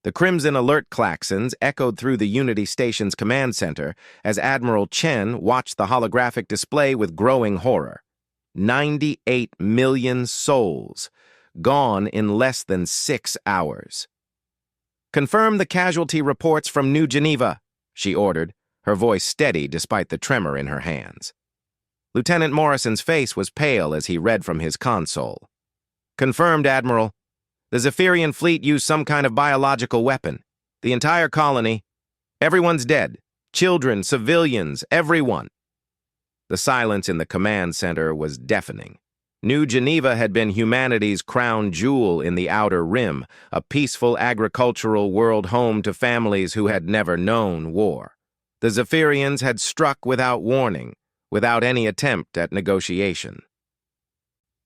The crimson alert klaxons echoed through the Unity Station's command center as Admiral Chen watched the holographic display with growing horror. 98 million souls, gone in less than 6 hours. "Confirm the casualty reports from New Geneva," she ordered, her voice steady despite the tremor in her hands. Lieutenant Morrison's face was pale as he read from his console. "Confirmed, Admiral. The Zephyrian fleet used some kind of biological weapon. The entire colony. Everyone's dead. Children, civilians, everyone." The silence in the command center was deafening. New Geneva had been humanity's crown jewel in the Outer Rim, a peaceful agricultural world home to families who had never known war. The Zephyrians had struck without warning, without any attempt at negotiation.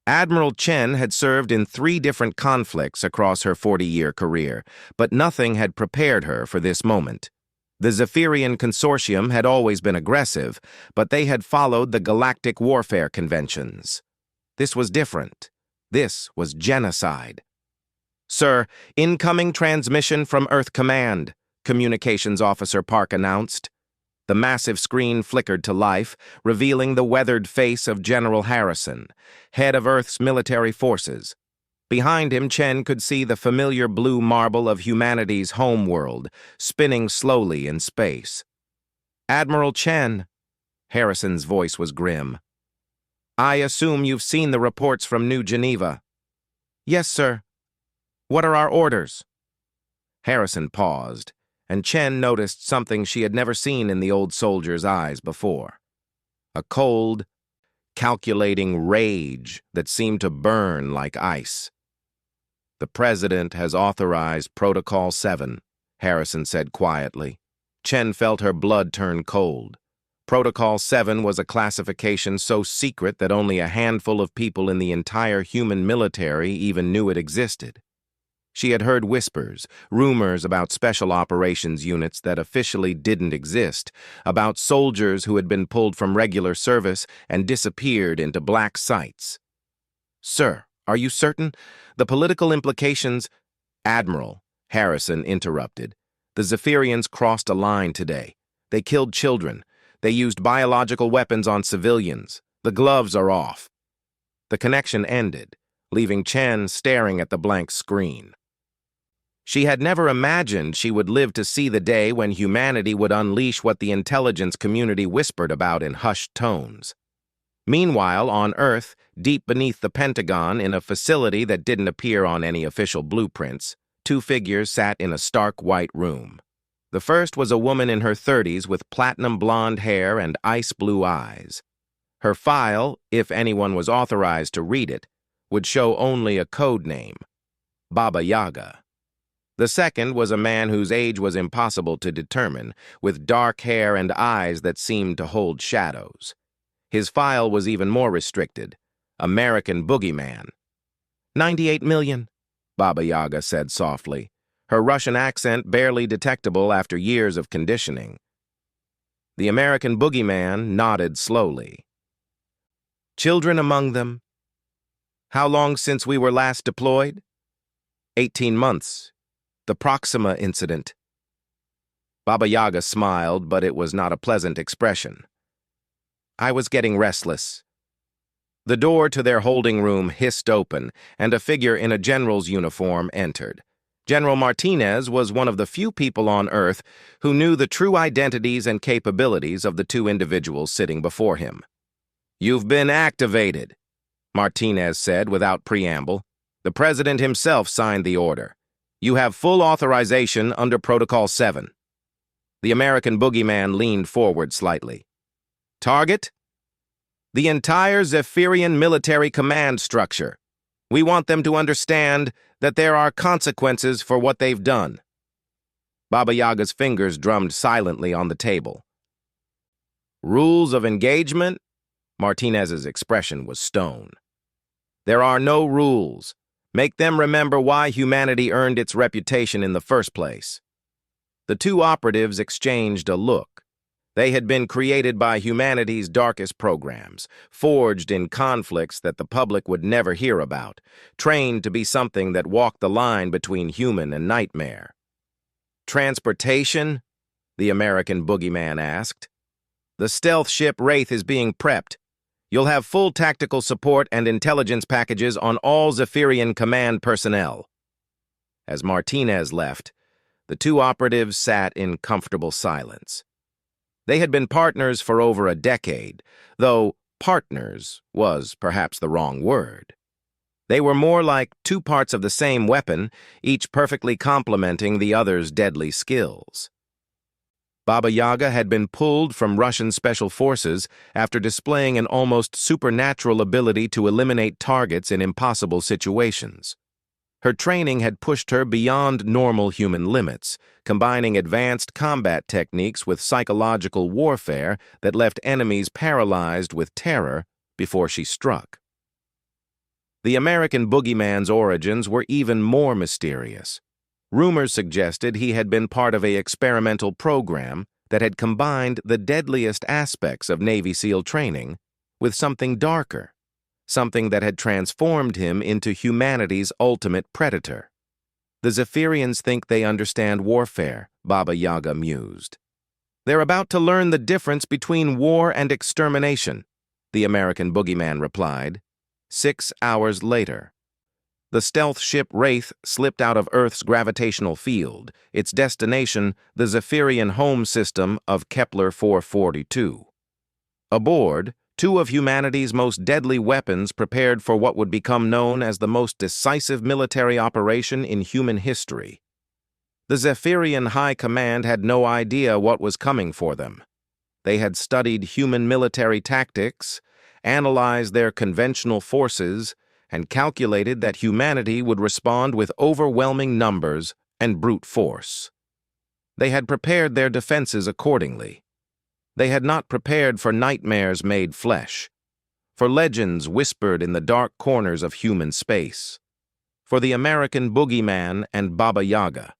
Admiral Chen had served in 3 different conflicts across her 40-year career, but nothing had prepared her for this moment. The Zephyrian Consortium had always been aggressive, but they had followed the Galactic warfare conventions. This was different. This was genocide. "Sir, incoming transmission from Earth Command," Communications Officer Park announced. The massive screen flickered to life, revealing the weathered face of General Harrison, head of Earth's military forces. Behind him, Chen could see the familiar blue marble of humanity's homeworld, spinning slowly in space. "Admiral Chen," Harrison's voice was grim. "I assume you've seen the reports from New Geneva." "Yes, sir. What are our orders?" Harrison paused, and Chen noticed something she had never seen in the old soldier's eyes before. A cold, calculating rage that seemed to burn like ice. "The President has authorized Protocol 7, Harrison said quietly. Chen felt her blood turn cold. Protocol 7 was a classification so secret that only a handful of people in the entire human military even knew it existed. She had heard whispers, rumors about special operations units that officially didn't exist, about soldiers who had been pulled from regular service and disappeared into black sites. "Sir, are you certain? The political implications—" "Admiral," Harrison interrupted. "The Zephyrians crossed a line today. They killed children. They used biological weapons on civilians. The gloves are off." The connection ended, leaving Chen staring at the blank screen. She had never imagined she would live to see the day when humanity would unleash what the intelligence community whispered about in hushed tones. Meanwhile, on Earth, deep beneath the Pentagon, in a facility that didn't appear on any official blueprints, 2 figures sat in a stark white room. The first was a woman in her 30s with platinum blonde hair and ice blue eyes. Her file, if anyone was authorized to read it, would show only a code name: Baba Yaga. The second was a man whose age was impossible to determine, with dark hair and eyes that seemed to hold shadows. His file was even more restricted: American Boogeyman. 98 million, Baba Yaga said softly, her Russian accent barely detectable after years of conditioning. The American Boogeyman nodded slowly. "Children among them. How long since we were last deployed?" 18 months. The Proxima incident." Baba Yaga smiled, but it was not a pleasant expression. "I was getting restless." The door to their holding room hissed open, and a figure in a general's uniform entered. General Martinez was one of the few people on Earth who knew the true identities and capabilities of the 2 individuals sitting before him. "You've been activated," Martinez said without preamble. "The President himself signed the order. You have full authorization under Protocol 7. The American Boogeyman leaned forward slightly. "Target? The entire Zephyrian military command structure. We want them to understand that there are consequences for what they've done." Baba Yaga's fingers drummed silently on the table. "Rules of engagement?" Martinez's expression was stone. "There are no rules. Make them remember why humanity earned its reputation in the first place." The 2 operatives exchanged a look. They had been created by humanity's darkest programs, forged in conflicts that the public would never hear about, trained to be something that walked the line between human and nightmare. Transportation? The American Boogeyman asked. The stealth ship Wraith is being prepped. You'll have full tactical support and intelligence packages on all Zephyrian command personnel. As Martinez left, the two operatives sat in comfortable silence. They had been partners for over a decade, though partners was perhaps the wrong word. They were more like two parts of the same weapon, each perfectly complementing the other's deadly skills. Baba Yaga had been pulled from Russian special forces after displaying an almost supernatural ability to eliminate targets in impossible situations. Her training had pushed her beyond normal human limits, combining advanced combat techniques with psychological warfare that left enemies paralyzed with terror before she struck. The American Boogeyman's origins were even more mysterious. Rumors suggested he had been part of an experimental program that had combined the deadliest aspects of Navy SEAL training with something darker, something that had transformed him into humanity's ultimate predator. The Zephyrians think they understand warfare, Baba Yaga mused. They're about to learn the difference between war and extermination, the American Boogeyman replied. 6 hours later, the stealth ship Wraith slipped out of Earth's gravitational field, its destination the Zephyrian home system of Kepler 442. Aboard, two of humanity's most deadly weapons prepared for what would become known as the most decisive military operation in human history. The Zephyrian High Command had no idea what was coming for them. They had studied human military tactics, analyzed their conventional forces, and calculated that humanity would respond with overwhelming numbers and brute force. They had prepared their defenses accordingly. They had not prepared for nightmares made flesh, for legends whispered in the dark corners of human space, for the American Boogeyman and Baba Yaga.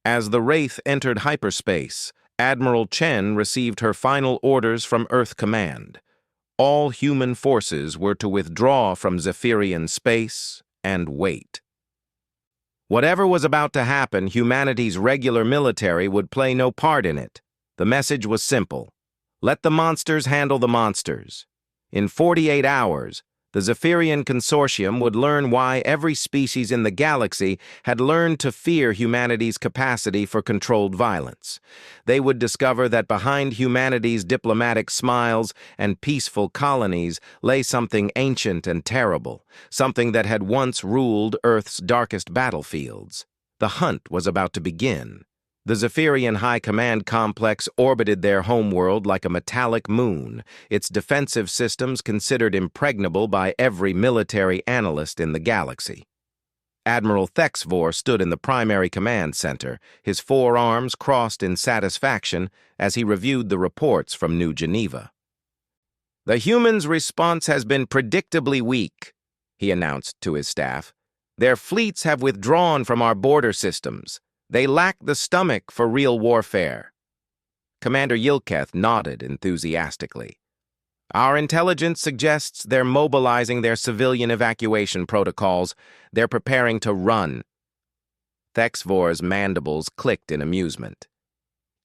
As the Wraith entered hyperspace, Admiral Chen received her final orders from Earth Command. All human forces were to withdraw from Zephyrian space and wait. Whatever was about to happen, humanity's regular military would play no part in it. The message was simple. Let the monsters handle the monsters. In 48 hours, the Zephyrian Consortium would learn why every species in the galaxy had learned to fear humanity's capacity for controlled violence. They would discover that behind humanity's diplomatic smiles and peaceful colonies lay something ancient and terrible, something that had once ruled Earth's darkest battlefields. The hunt was about to begin. The Zephyrian High Command complex orbited their homeworld like a metallic moon, its defensive systems considered impregnable by every military analyst in the galaxy. Admiral Thexvor stood in the primary command center, his forearms crossed in satisfaction as he reviewed the reports from New Geneva. The humans' response has been predictably weak, he announced to his staff. Their fleets have withdrawn from our border systems. They lack the stomach for real warfare. Commander Yilketh nodded enthusiastically. Our intelligence suggests they're mobilizing their civilian evacuation protocols. They're preparing to run. Thexvor's mandibles clicked in amusement.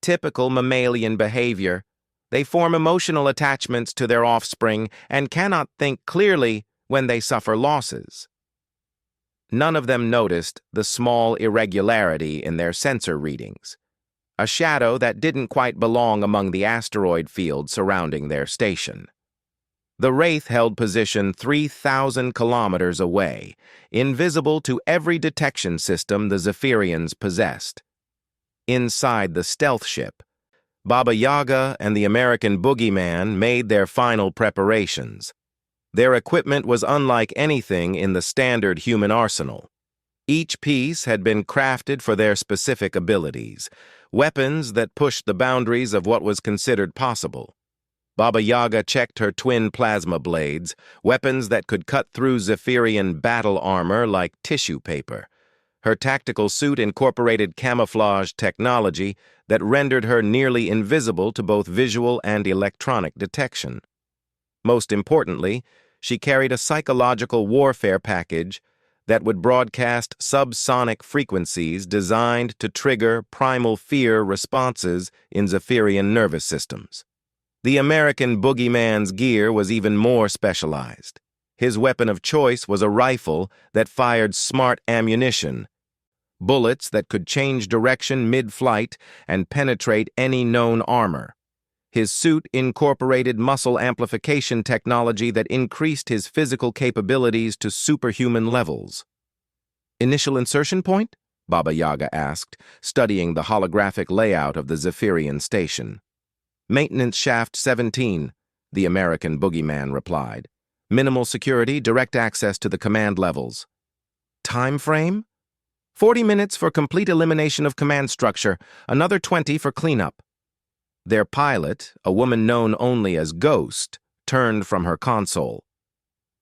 Typical mammalian behavior. They form emotional attachments to their offspring and cannot think clearly when they suffer losses. None of them noticed the small irregularity in their sensor readings, a shadow that didn't quite belong among the asteroid field surrounding their station. The Wraith held position 3,000 kilometers away, invisible to every detection system the Zephyrians possessed. Inside the stealth ship, Baba Yaga and the American Boogeyman made their final preparations. Their equipment was unlike anything in the standard human arsenal. Each piece had been crafted for their specific abilities, weapons that pushed the boundaries of what was considered possible. Baba Yaga checked her twin plasma blades, weapons that could cut through Zephyrian battle armor like tissue paper. Her tactical suit incorporated camouflage technology that rendered her nearly invisible to both visual and electronic detection. Most importantly, she carried a psychological warfare package that would broadcast subsonic frequencies designed to trigger primal fear responses in Zephyrian nervous systems. The American Boogeyman's gear was even more specialized. His weapon of choice was a rifle that fired smart ammunition, bullets that could change direction mid-flight and penetrate any known armor. His suit incorporated muscle amplification technology that increased his physical capabilities to superhuman levels. "Initial insertion point?" Baba Yaga asked, studying the holographic layout of the Zephyrian station. "Maintenance shaft 17, the American Boogeyman replied. "Minimal security, direct access to the command levels." "Time frame?" 40 minutes for complete elimination of command structure, another 20 for cleanup." Their pilot, a woman known only as Ghost, turned from her console.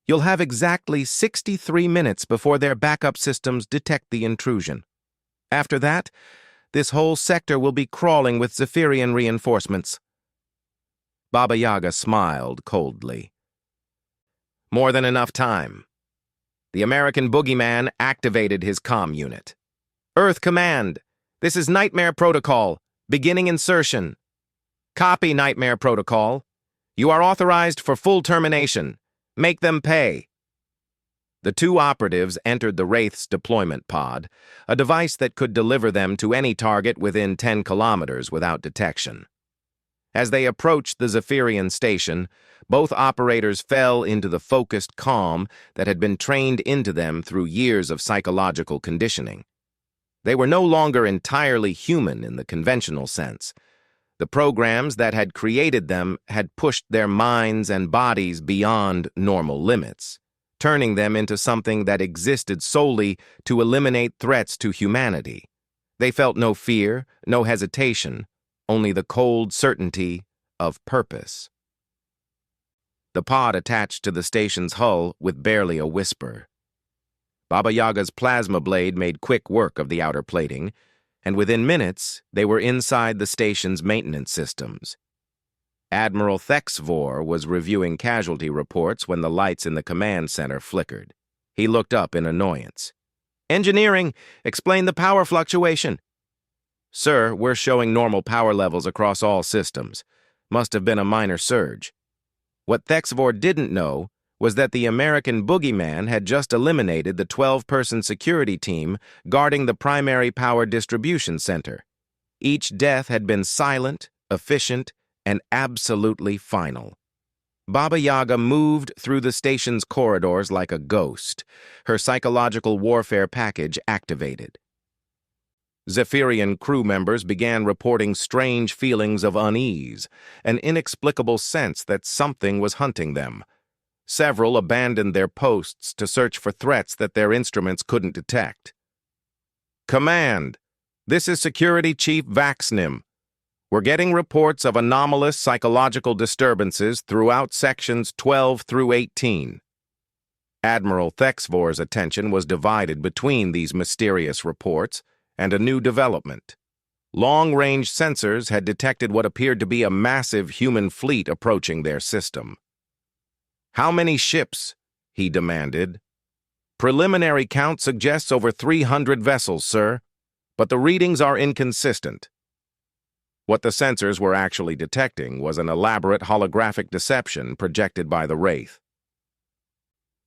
"You'll have exactly 63 minutes before their backup systems detect the intrusion. After that, this whole sector will be crawling with Zephyrian reinforcements." Baba Yaga smiled coldly. "More than enough time." The American Boogeyman activated his comm unit. "Earth Command, this is Nightmare Protocol, beginning insertion." "Copy, Nightmare Protocol. You are authorized for full termination. Make them pay." The two operatives entered the Wraith's deployment pod, a device that could deliver them to any target within 10 kilometers without detection. As they approached the Zephyrian station, both operators fell into the focused calm that had been trained into them through years of psychological conditioning. They were no longer entirely human in the conventional sense. The programs that had created them had pushed their minds and bodies beyond normal limits, turning them into something that existed solely to eliminate threats to humanity. They felt no fear, no hesitation, only the cold certainty of purpose. The pod attached to the station's hull with barely a whisper. Baba Yaga's plasma blade made quick work of the outer plating, and within minutes, they were inside the station's maintenance systems. Admiral Thexvor was reviewing casualty reports when the lights in the command center flickered. He looked up in annoyance. "Engineering, explain the power fluctuation." "Sir, we're showing normal power levels across all systems. Must have been a minor surge." What Thexvor didn't know was that the American Boogeyman had just eliminated the 12-person security team guarding the primary power distribution center. Each death had been silent, efficient, and absolutely final. Baba Yaga moved through the station's corridors like a ghost, her psychological warfare package activated. Zephyrian crew members began reporting strange feelings of unease, an inexplicable sense that something was hunting them. Several abandoned their posts to search for threats that their instruments couldn't detect. "Command, this is Security Chief Vaxnim. We're getting reports of anomalous psychological disturbances throughout sections 12 through 18. Admiral Thexvor's attention was divided between these mysterious reports and a new development. Long-range sensors had detected what appeared to be a massive human fleet approaching their system. "How many ships?" he demanded. "Preliminary count suggests over 300 vessels, sir, but the readings are inconsistent." What the sensors were actually detecting was an elaborate holographic deception projected by the Wraith.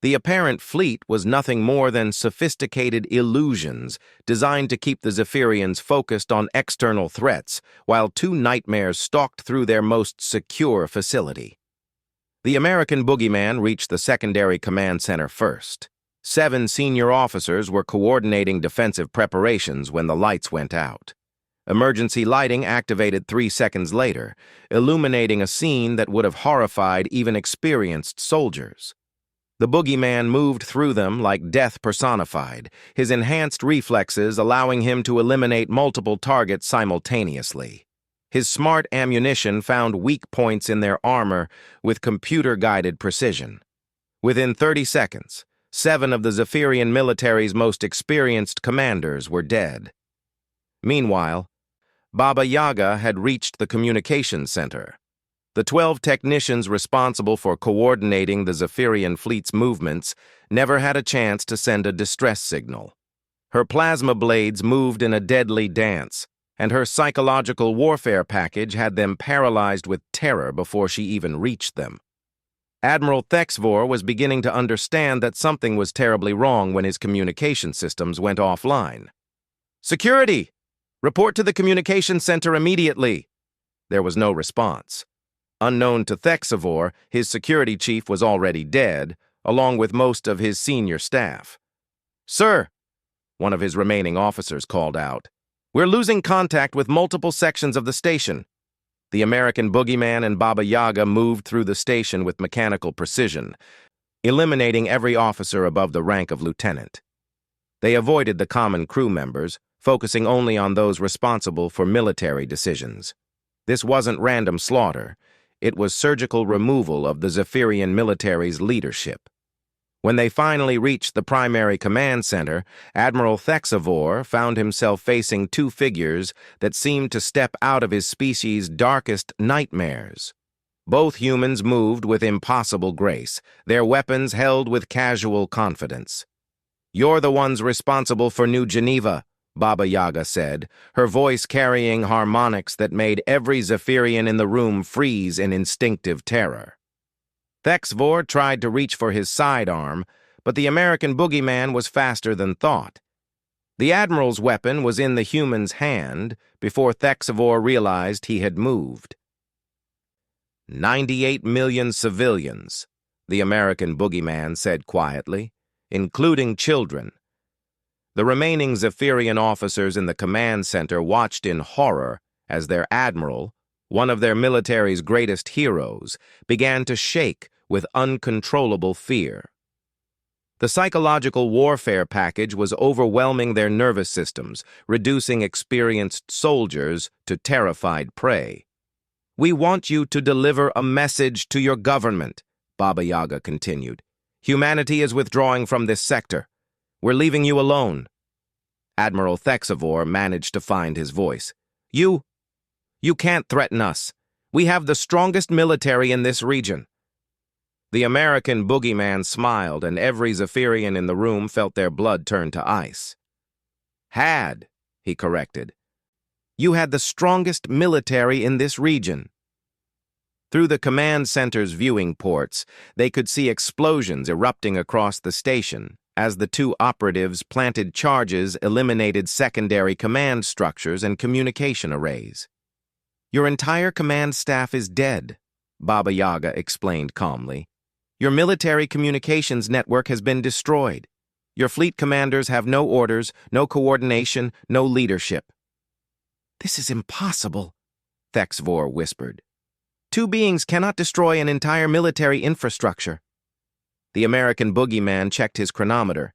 The apparent fleet was nothing more than sophisticated illusions designed to keep the Zephyrians focused on external threats, while two nightmares stalked through their most secure facility. The American Boogeyman reached the secondary command center first. 7 senior officers were coordinating defensive preparations when the lights went out. Emergency lighting activated 3 seconds later, illuminating a scene that would have horrified even experienced soldiers. The Boogeyman moved through them like death personified, his enhanced reflexes allowing him to eliminate multiple targets simultaneously. His smart ammunition found weak points in their armor with computer-guided precision. Within 30 seconds, 7 of the Zephyrian military's most experienced commanders were dead. Meanwhile, Baba Yaga had reached the communications center. The 12 technicians responsible for coordinating the Zephyrian fleet's movements never had a chance to send a distress signal. Her plasma blades moved in a deadly dance, and her psychological warfare package had them paralyzed with terror before she even reached them. Admiral Thexvor was beginning to understand that something was terribly wrong when his communication systems went offline. "Security! Report to the communication center immediately!" There was no response. Unknown to Thexvor, his security chief was already dead, along with most of his senior staff. "Sir," one of his remaining officers called out, "we're losing contact with multiple sections of the station." The American Boogeyman and Baba Yaga moved through the station with mechanical precision, eliminating every officer above the rank of lieutenant. They avoided the common crew members, focusing only on those responsible for military decisions. This wasn't random slaughter. It was surgical removal of the Zephyrian military's leadership. When they finally reached the primary command center, Admiral Thexvor found himself facing two figures that seemed to step out of his species' darkest nightmares. Both humans moved with impossible grace, their weapons held with casual confidence. "You're the ones responsible for New Geneva," Baba Yaga said, her voice carrying harmonics that made every Zephyrian in the room freeze in instinctive terror. Thexvor tried to reach for his sidearm, but the American Boogeyman was faster than thought. The Admiral's weapon was in the human's hand before Thexvor realized he had moved. 98 million civilians, the American Boogeyman said quietly, including children. The remaining Zephyrian officers in the command center watched in horror as their admiral, one of their military's greatest heroes, began to shake with uncontrollable fear. The psychological warfare package was overwhelming their nervous systems, reducing experienced soldiers to terrified prey. "We want you to deliver a message to your government," Baba Yaga continued. "Humanity is withdrawing from this sector. We're leaving you alone." Admiral Thexvor managed to find his voice. You can't threaten us. We have the strongest military in this region." The American Boogeyman smiled, and every Zephyrian in the room felt their blood turn to ice. "Had," he corrected. "You had the strongest military in this region." Through the command center's viewing ports, they could see explosions erupting across the station as the two operatives planted charges eliminated secondary command structures and communication arrays. "Your entire command staff is dead," Baba Yaga explained calmly. "Your military communications network has been destroyed. Your fleet commanders have no orders, no coordination, no leadership." "This is impossible," Thexvor whispered. "Two beings cannot destroy an entire military infrastructure." The American Boogeyman checked his chronometer.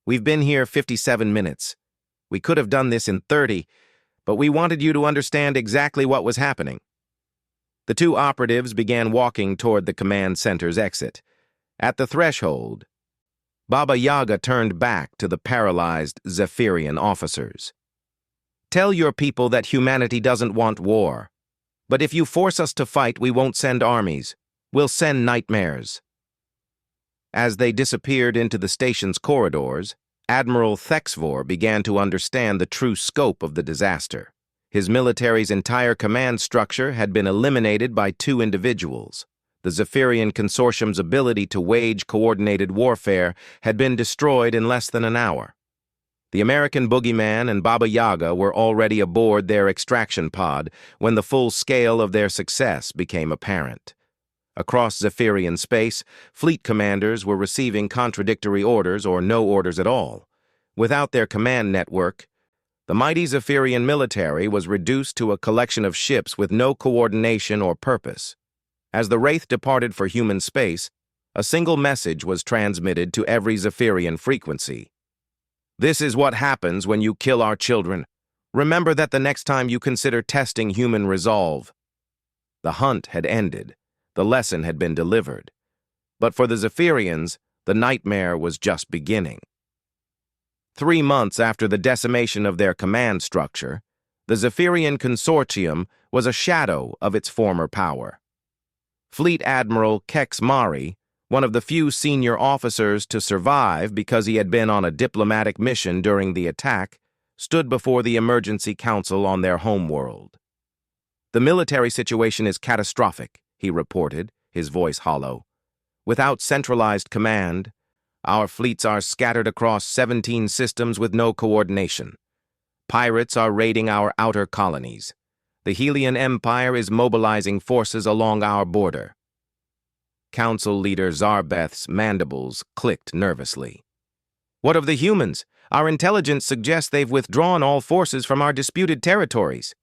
"We've been here 57 minutes. We could have done this in 30, but we wanted you to understand exactly what was happening." The two operatives began walking toward the command center's exit. At the threshold, Baba Yaga turned back to the paralyzed Zephyrian officers. "Tell your people that humanity doesn't want war. But if you force us to fight, we won't send armies. We'll send nightmares." As they disappeared into the station's corridors, Admiral Thexvor began to understand the true scope of the disaster. His military's entire command structure had been eliminated by two individuals. The Zephyrian Consortium's ability to wage coordinated warfare had been destroyed in less than an hour. The American Boogeyman and Baba Yaga were already aboard their extraction pod when the full scale of their success became apparent. Across Zephyrian space, fleet commanders were receiving contradictory orders or no orders at all. Without their command network, the mighty Zephyrian military was reduced to a collection of ships with no coordination or purpose. As the Wraith departed for human space, a single message was transmitted to every Zephyrian frequency. "This is what happens when you kill our children. Remember that the next time you consider testing human resolve." The hunt had ended. The lesson had been delivered. But for the Zephyrians, the nightmare was just beginning. 3 months after the decimation of their command structure, the Zephyrian Consortium was a shadow of its former power. Fleet Admiral Kex Mari, one of the few senior officers to survive because he had been on a diplomatic mission during the attack, stood before the Emergency Council on their homeworld. "The military situation is catastrophic," he reported, his voice hollow. "Without centralized command, our fleets are scattered across 17 systems with no coordination. Pirates are raiding our outer colonies. The Helian Empire is mobilizing forces along our border." Council leader Zarbeth's mandibles clicked nervously. "What of the humans? Our intelligence suggests they've withdrawn all forces from our disputed territories."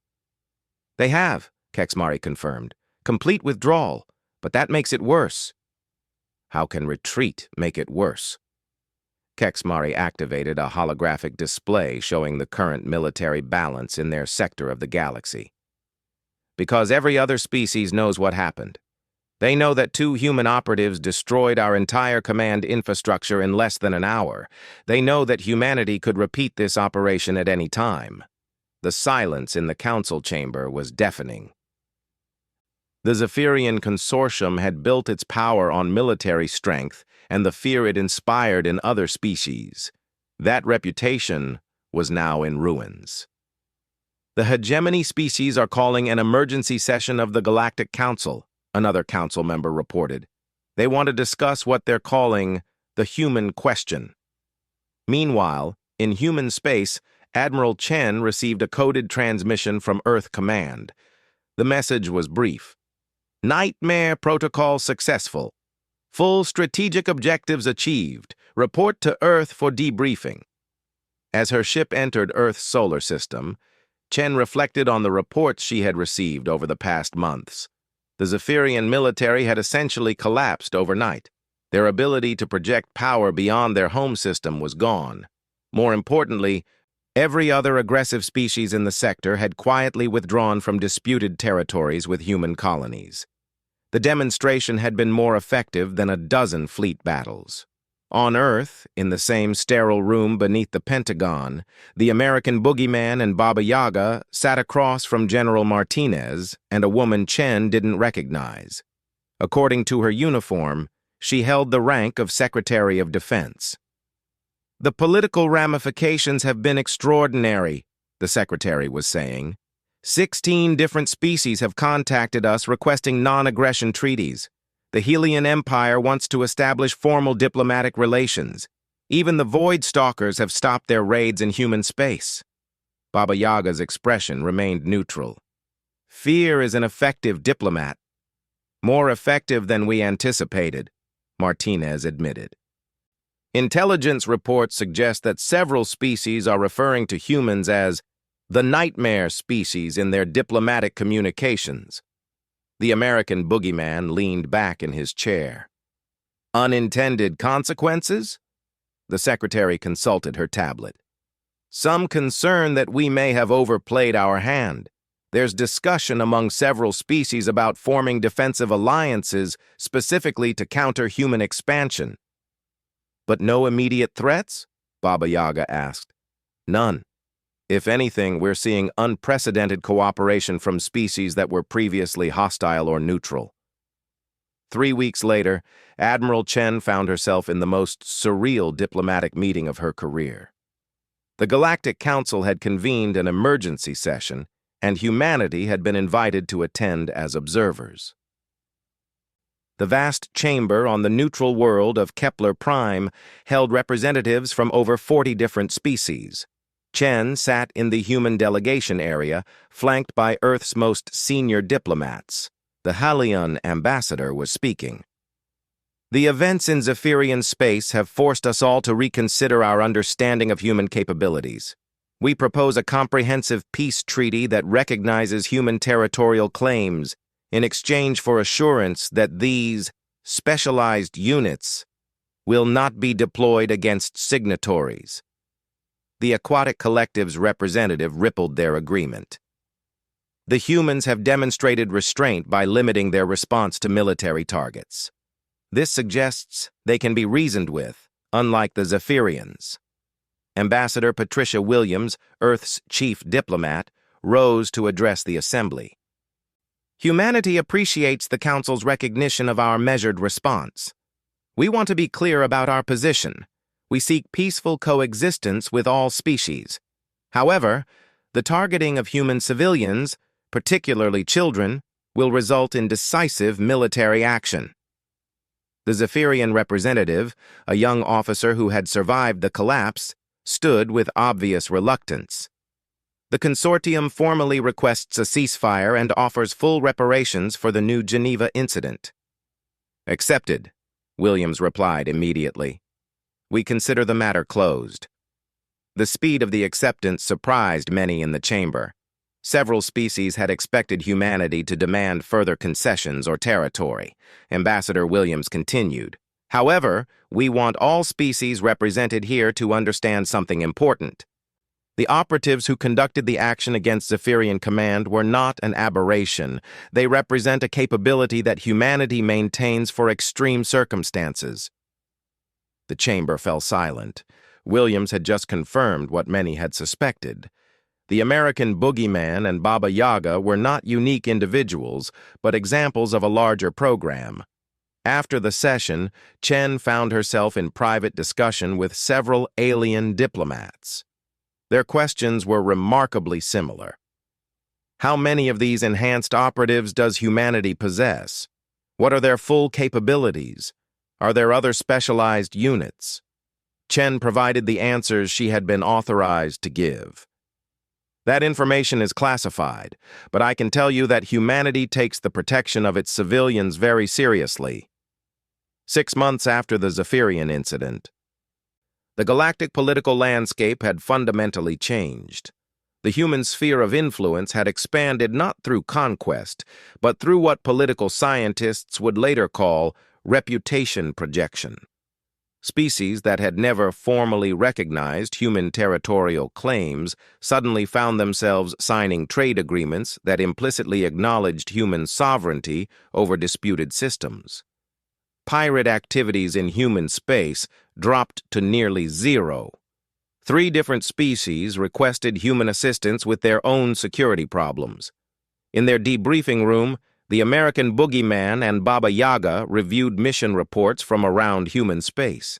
"They have," Kexmari confirmed. "Complete withdrawal, but that makes it worse." "How can retreat make it worse?" Kexmari activated a holographic display showing the current military balance in their sector of the galaxy. "Because every other species knows what happened. They know that 2 human operatives destroyed our entire command infrastructure in less than an hour. They know that humanity could repeat this operation at any time." The silence in the council chamber was deafening. The Zephyrian Consortium had built its power on military strength and the fear it inspired in other species. That reputation was now in ruins. "The hegemony species are calling an emergency session of the Galactic Council," another council member reported. "They want to discuss what they're calling the human question." Meanwhile, in human space, Admiral Chen received a coded transmission from Earth Command. The message was brief. "Nightmare protocol successful. Full strategic objectives achieved. Report to Earth for debriefing." As her ship entered Earth's solar system, Chen reflected on the reports she had received over the past months. The Zephyrian military had essentially collapsed overnight. Their ability to project power beyond their home system was gone. More importantly, every other aggressive species in the sector had quietly withdrawn from disputed territories with human colonies. The demonstration had been more effective than a dozen fleet battles. On Earth, in the same sterile room beneath the Pentagon, the American Boogeyman and Baba Yaga sat across from General Martinez and a woman Chen didn't recognize. According to her uniform, she held the rank of Secretary of Defense. "The political ramifications have been extraordinary," the secretary was saying. 16 different species have contacted us requesting non-aggression treaties. The Helian Empire wants to establish formal diplomatic relations. Even the Void Stalkers have stopped their raids in human space. Baba Yaga's expression remained neutral. "Fear is an effective diplomat. More effective than we anticipated," Martinez admitted. "Intelligence reports suggest that several species are referring to humans as the nightmare species in their diplomatic communications." The American Boogeyman leaned back in his chair. "Unintended consequences?" The secretary consulted her tablet. "Some concern that we may have overplayed our hand. There's discussion among several species about forming defensive alliances specifically to counter human expansion." "But no immediate threats?" Baba Yaga asked. "None. If anything, we're seeing unprecedented cooperation from species that were previously hostile or neutral." 3 weeks later, Admiral Chen found herself in the most surreal diplomatic meeting of her career. The Galactic Council had convened an emergency session, and humanity had been invited to attend as observers. The vast chamber on the neutral world of Kepler Prime held representatives from over 40 different species. Chen sat in the human delegation area, flanked by Earth's most senior diplomats. The Halion ambassador was speaking. "The events in Zephyrian space have forced us all to reconsider our understanding of human capabilities. We propose a comprehensive peace treaty that recognizes human territorial claims in exchange for assurance that these specialized units will not be deployed against signatories." The Aquatic Collective's representative rippled their agreement. "The humans have demonstrated restraint by limiting their response to military targets. This suggests they can be reasoned with, unlike the Zephyrians." Ambassador Patricia Williams, Earth's chief diplomat, rose to address the assembly. Humanity appreciates the Council's recognition of our measured response. We want to be clear about our position. We seek peaceful coexistence with all species. However, the targeting of human civilians, particularly children, will result in decisive military action. The Zephyrian representative, a young officer who had survived the collapse, stood with obvious reluctance. The consortium formally requests a ceasefire and offers full reparations for the New Geneva incident. Accepted, Williams replied immediately. We consider the matter closed. The speed of the acceptance surprised many in the chamber. Several species had expected humanity to demand further concessions or territory. Ambassador Williams continued. However, we want all species represented here to understand something important. The operatives who conducted the action against Zephyrian Command were not an aberration. They represent a capability that humanity maintains for extreme circumstances. The chamber fell silent. Williams had just confirmed what many had suspected. The American Boogeyman and Baba Yaga were not unique individuals, but examples of a larger program. After the session, Chen found herself in private discussion with several alien diplomats. Their questions were remarkably similar. How many of these enhanced operatives does humanity possess? What are their full capabilities? Are there other specialized units? Chen provided the answers she had been authorized to give. That information is classified, but I can tell you that humanity takes the protection of its civilians very seriously. 6 months after the Zephyrian incident, the galactic political landscape had fundamentally changed. The human sphere of influence had expanded not through conquest, but through what political scientists would later call reputation projection. Species that had never formally recognized human territorial claims suddenly found themselves signing trade agreements that implicitly acknowledged human sovereignty over disputed systems. Pirate activities in human space dropped to nearly zero. 3 different species requested human assistance with their own security problems. In their debriefing room, the American Boogeyman and Baba Yaga reviewed mission reports from around human space.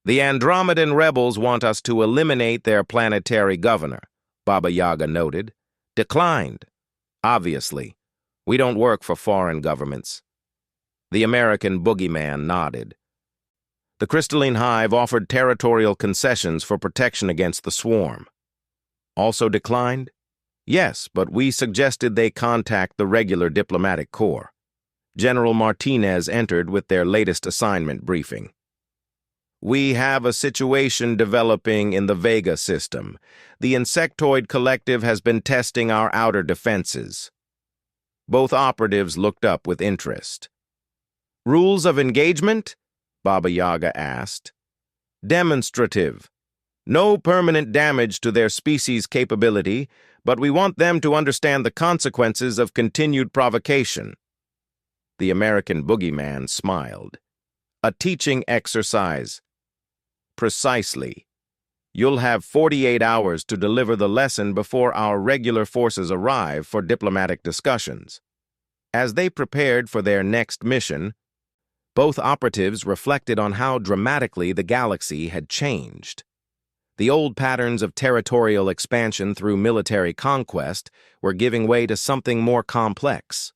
The Andromedan rebels want us to eliminate their planetary governor, Baba Yaga noted. Declined. Obviously, we don't work for foreign governments. The American Boogeyman nodded. The Crystalline Hive offered territorial concessions for protection against the swarm. Also declined? Yes, but we suggested they contact the regular diplomatic corps. General Martinez entered with their latest assignment briefing. We have a situation developing in the Vega system. The Insectoid Collective has been testing our outer defenses. Both operatives looked up with interest. Rules of engagement? Baba Yaga asked. Demonstrative. No permanent damage to their species' capability, but we want them to understand the consequences of continued provocation. The American Boogeyman smiled. A teaching exercise. Precisely. You'll have 48 hours to deliver the lesson before our regular forces arrive for diplomatic discussions. As they prepared for their next mission, both operatives reflected on how dramatically the galaxy had changed. The old patterns of territorial expansion through military conquest were giving way to something more complex.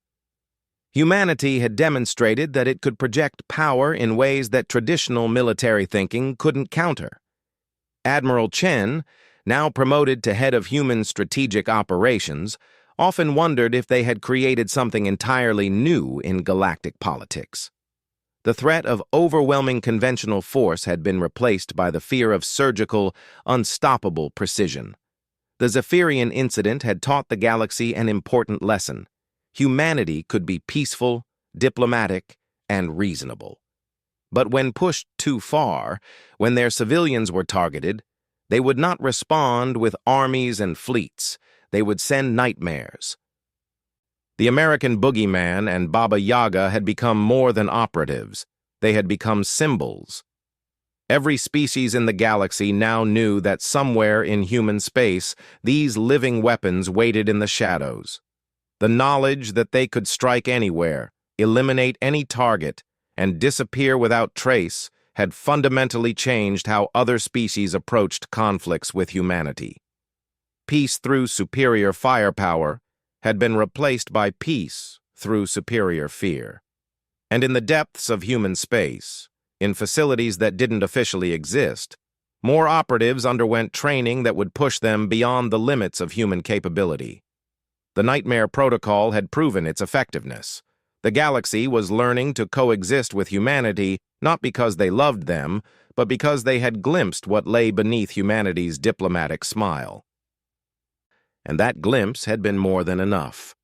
Humanity had demonstrated that it could project power in ways that traditional military thinking couldn't counter. Admiral Chen, now promoted to head of human strategic operations, often wondered if they had created something entirely new in galactic politics. The threat of overwhelming conventional force had been replaced by the fear of surgical, unstoppable precision. The Zephyrian incident had taught the galaxy an important lesson. Humanity could be peaceful, diplomatic, and reasonable. But when pushed too far, when their civilians were targeted, they would not respond with armies and fleets. They would send nightmares. The American Boogeyman and Baba Yaga had become more than operatives. They had become symbols. Every species in the galaxy now knew that somewhere in human space, these living weapons waited in the shadows. The knowledge that they could strike anywhere, eliminate any target, and disappear without trace had fundamentally changed how other species approached conflicts with humanity. Peace through superior firepower had been replaced by peace through superior fear. And in the depths of human space, in facilities that didn't officially exist, more operatives underwent training that would push them beyond the limits of human capability. The Nightmare Protocol had proven its effectiveness. The galaxy was learning to coexist with humanity not because they loved them, but because they had glimpsed what lay beneath humanity's diplomatic smile. And that glimpse had been more than enough.